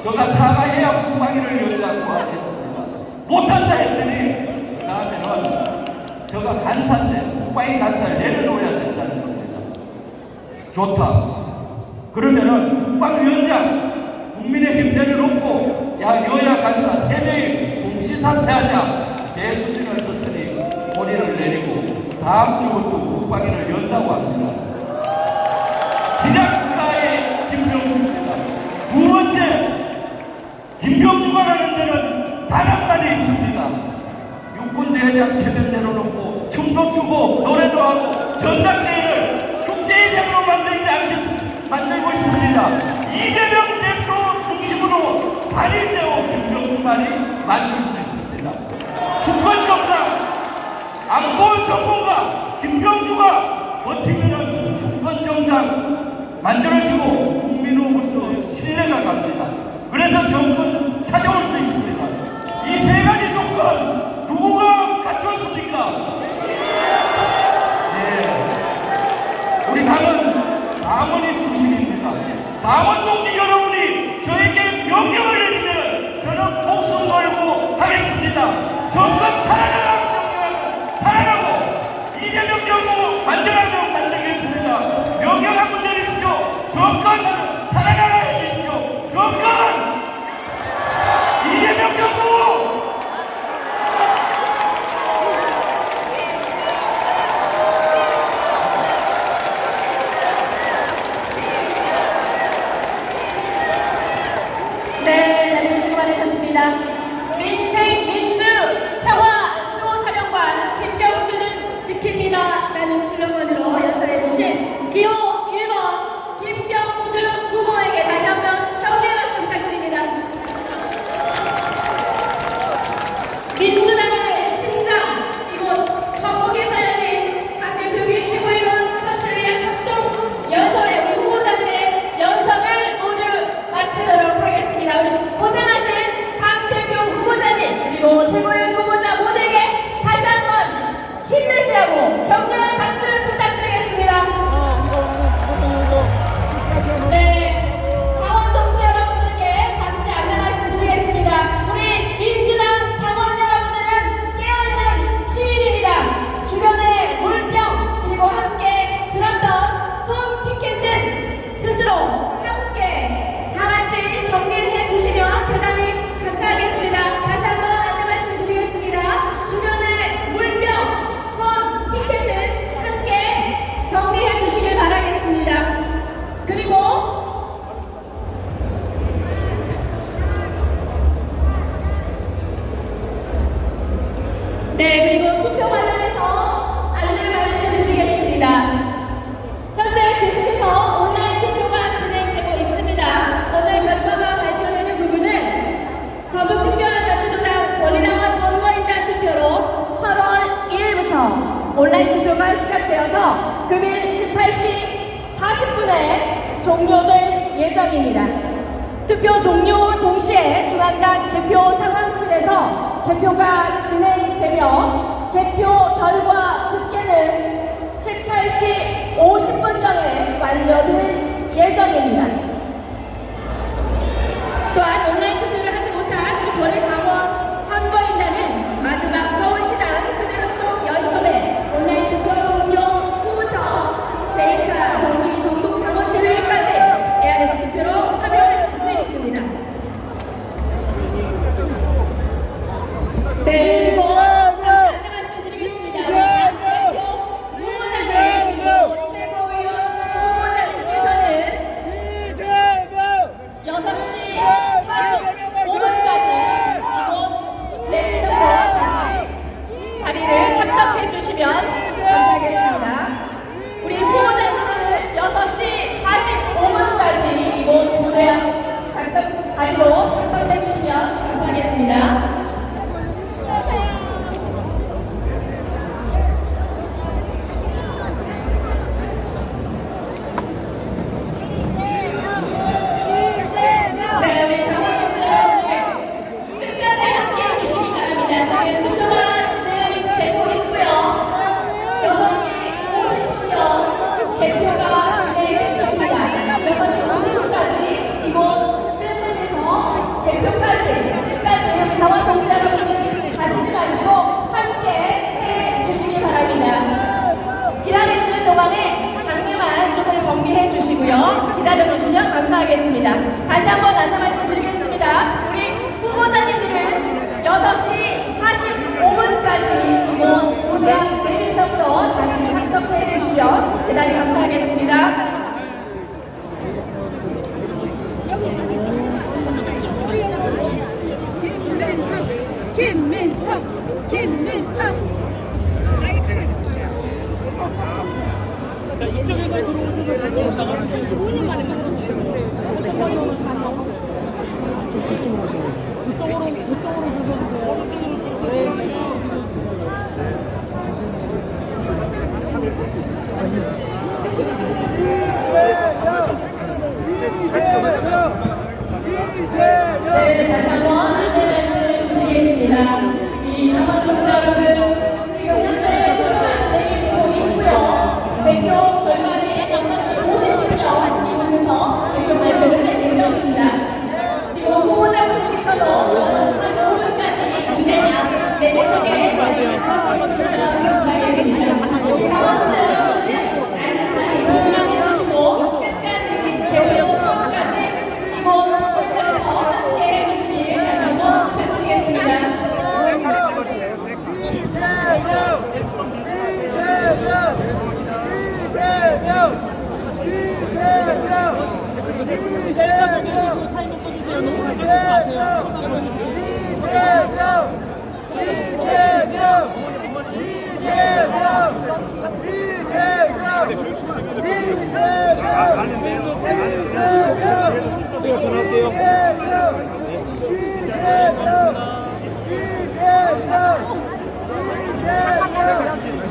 제가 사과해야 국방위를 연다고 했습니다. 못한다 했더니 그 다음에는 거는 저가 간사인데 국방위 간사를 내려놓아야 된다는 겁니다. 좋다. 그러면은 국방위원장 국민의힘 내려놓고 야 여야 간사 3명이 공시사퇴하자 대수진을 썼더니 본인을 내리고 다음 주부터 국방위를 연다고 합니다. 진압국가의 김병주입니다. 두 번째, 김병주가라는 데는 단 한 마디 있습니다. 육군대회장 체면 내려놓고 춤도 추고 노래도 하고 전당대회를 축제회장으로 만들고 있습니다. 이재명 대표 중심으로 단일대우 김병주만이 만들 수 있습니다. 주권정당 안보 전문가 김병주가 버티면은 주권정당 만들어지고 국민으로부터 신뢰가 갑니다. 그래서 정권 찾아올 수 있습니다. 이 세 가지 조건 누가 갖췄습니까? 예. 우리 당은 당원이 중심입니다. 당원 동지 여러분이 저에게 명령을 내리면 저는 목숨 걸고 하겠습니다. 정권 탈환하라고 명령하면 탈환하고 이재명 정부 만들라면 만들겠습니다. 명령 한번 내리십시오. 정권 탈환하라 해주십시오. 정권 이재명 정부 네, 다들 수고 많으셨습니다. 민생, 민주, 평화, 수호사령관 김병주는 지킵니다 라는 슬로건으로 연설해주신 기호 1번 김병주 후보에게 다시 한번 격려의 박수 부탁드립니다. 민주당의 심장, 이곳 전북에서 열린 당대표 및 최고위원 선출을 위한 합동 연설에 우리 후보자들의 연설을 모두 마치도록 하겠습니다. 우리 고생하신 당대표 후보자님 그리고 최고위원 후보자 모두에게 다시 한번 힘내시라고 격려의 박수 부탁드리겠습니다. 네, 당원 동지 여러분들께 잠시 안내 말씀드리겠습니다. 우리 민주당 당원 여러분들은 깨어있는 시민입니다. 주변의 물병 그리고 함께 들었던 손 피켓은 스스로 함께 다 같이 정리를 해주시면 대단히 감사하겠습니다. 다시 한번 안내 말씀드리겠습니다. 주변의 물병, 손 피켓은 함께 정리해 주시길 바라겠습니다. 그리고 네, 그리고 투표 관련해서 안내 말씀드리겠습니다. 현재 계속해서 온라인 투표가 진행되고 있습니다. 오늘 결과가 발표되는 부분은 전북특별자치도당 권리당원 선거인단 투표로 8월 1일부터 온라인 투표가 시작되어서 금일 18시 40분에 종료될 예정입니다. 투표 종료 동시에 중앙당 개표 상황실에서 개표가 진행되며 개표 결과 집계는 18시 50분경에 완료될 예정입니다. 또한 온라인 투표를 하지 못한 우리 권리당원 선거인단은 마지막 서울시당 수뇌합동 연설회 온라인 투표 종료 후부터 제1차 정기 전국 당원대회까지 ARS 투표로 참여하실 수 있습니다. 네, 그리고 잠시 안내 말씀드리겠습니다. 우리 당대표 후보자님 그리고 최고위원 후보자님께서는 6시 45분까지 이곳 내리선거 다시 자리를 착석해 주시면 감사하겠습니다. 우리 후보자님들은 6시 45분까지 이곳 무대 자리로 착석해 주시면 감사하겠습니다. 감사하겠습니다. 다시 한번 안내 말씀드리겠습니다. 우리 후보자님들은 6시 45분까지 이곳 모두가 대민석으로 다시 착석해 주시면 대단히 감사하겠습니다. 김민석. 자, 이쪽에서 들어오셔서 저쪽으로 나가면 15분 만에 이쪽으로 오세요. 네, 다시 한번 안내 말씀드리겠습니다. 이 당원 동지 여러분, 지금 현재 투표가 진행이 되고 있고요. 대표 결과는 6시 50분경 이곳에서 대표 발표를 할 예정입니다. 그리고 후보자분들께서도 6시 45분까지 무대나 내내석에 참석해 주시면 감사하겠습니다. 우리 당원 동지 여러분은 앉은 자리 정리해 주시고 끝까지 대표 선언까지 이곳 설명에서 함께 해주시길 다시 한번 부탁드리겠습니다. 내가 전화할게요.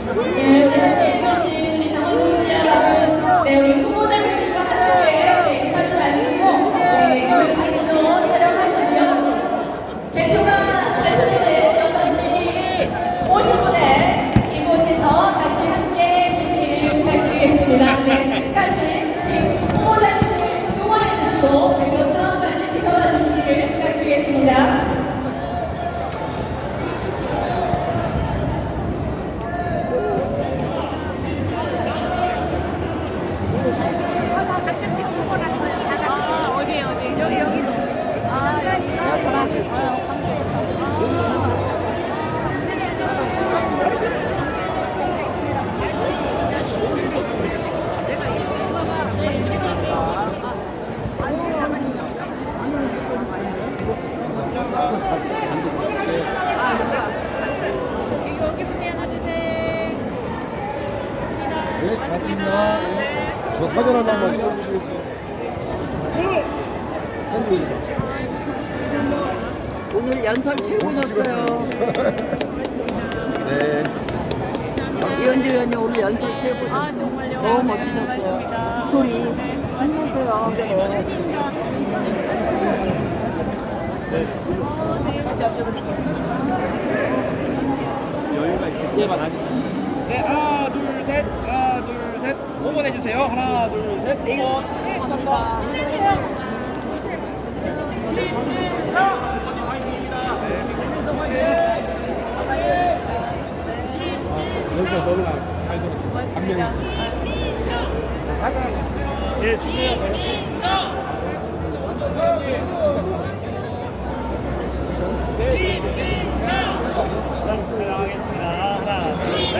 네, 함께 해주신 우리 당원 동지 여러분, 네, 우리 후보자님들과 함께 인사도 나누시고, 네, 이걸 사진도 촬영하시고요. 대표가 발표되는 6시 50분에 이곳에서 다시 함께 해주시길 부탁드리겠습니다. 네, 끝까지 우리 후보자님들 응원해주시고, 대표 상황까지 지켜봐 주시기를 부탁드리겠습니다. 네, 고맙습니다. 저 사진 하나만 찍어주시겠어요? 오늘 연설 최고셨어요. 네. 이현주 의원님 오늘 연설 최고셨어요. 너무 멋지셨어요. 빅토리 힘내세요. 여유가 있을 때만 하시면. 네, 하나, 둘, 셋. 하나, 둘, 셋. 5번 해주세요. 하나, 둘, 셋. 5번. 감사합니다. 여기서 너무 잘 들었어요. 3명이 있어요. 예, 주세요. 하겠습니다. 하나, 둘, 셋.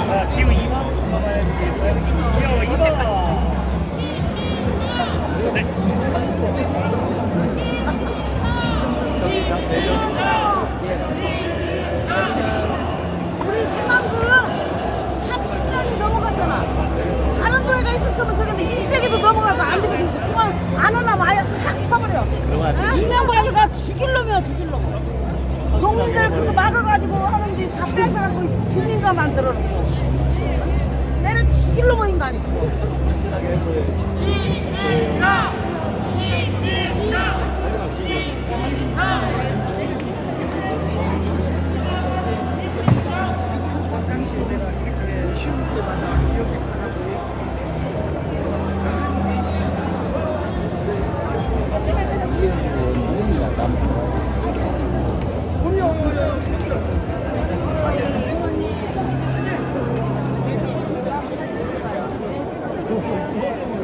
자, 기호 2번 넘어야지. 기호 2번. 우리 희망군 30년이 넘어갔잖아. 다른 도에가 있었으면 저런데 1세기도 넘어가서 안 되게 생겼어. 그걸 안 하려면 아예 확 쳐버려. 이명박이가 죽일놈이야, 죽일놈. 농민들 그거 막아가지고 하는데 다 뺏어갖고 진인가 만들어놓고. 내는 죽일놈의 인간이고.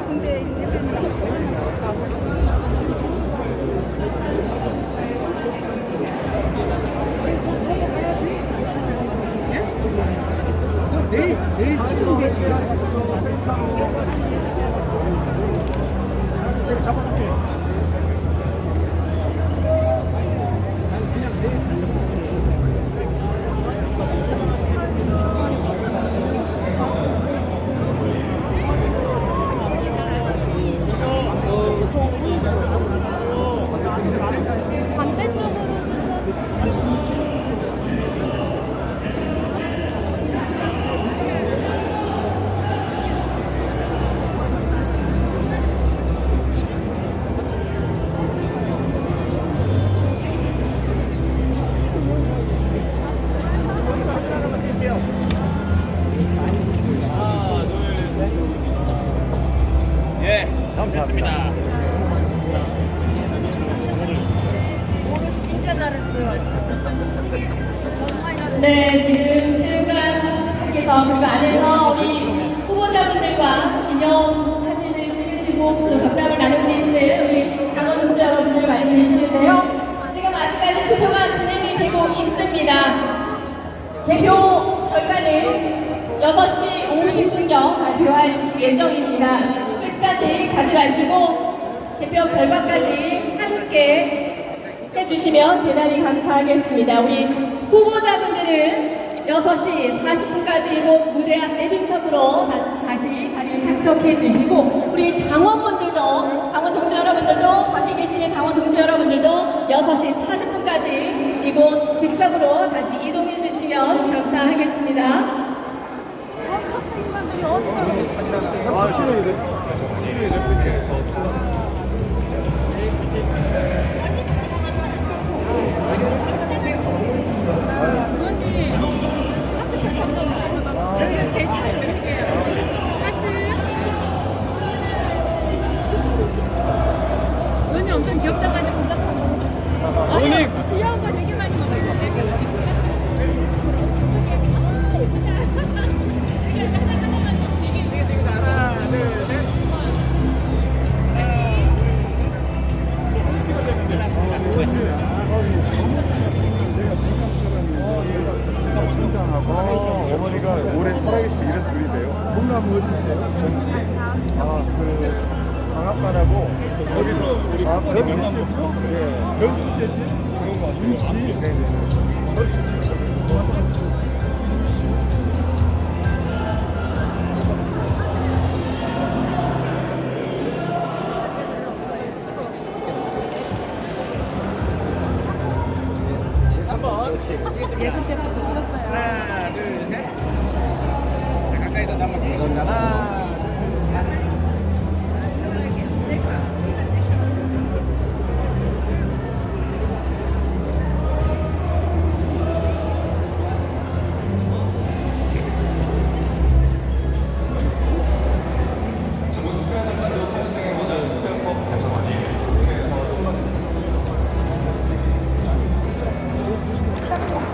근데 진짜 잘했어요. 정말 잘했어요. 네, 지금 체육관 밖에서 그리고 안에서 우리 후보자분들과 기념 사진을 찍으시고 또 덕담을 나누고 계시는 우리 당원 동지 여러분들 많이 계시는데요. 지금 아직까지 투표가 진행이 되고 있습니다. 개표 결과는 6시 50분경 발표할 예정입니다. 끝까지 가지 마시고 개표 결과까지 함께 해주시면 대단히 감사하겠습니다. 우리 후보자분들은 6시 40분까지 이곳 무대 앞 내빈석으로 다시 자리를 착석해 주시고 우리 당원분들도 당원 동지 여러분들도 밖에 계시는 당원 동지 여러분들도 6시 40분까지 이곳 객석으로 다시 이동해 주시면 감사하겠습니다. 언니 엄청 귀엽다고 하는데 몰랐어. 어머니 귀여운 거 되게 많이 먹었어. 어머니가 오래 살아계신 이런 분이세요? 콩나물 어디세요? 아그 방앗간하고 거기서 우리 명함 예, 명수제지 그런 거 김치 네네. 예선 때부터 찍었어요. 하나 둘 셋. 가까이서 한번 감사합니다. 하나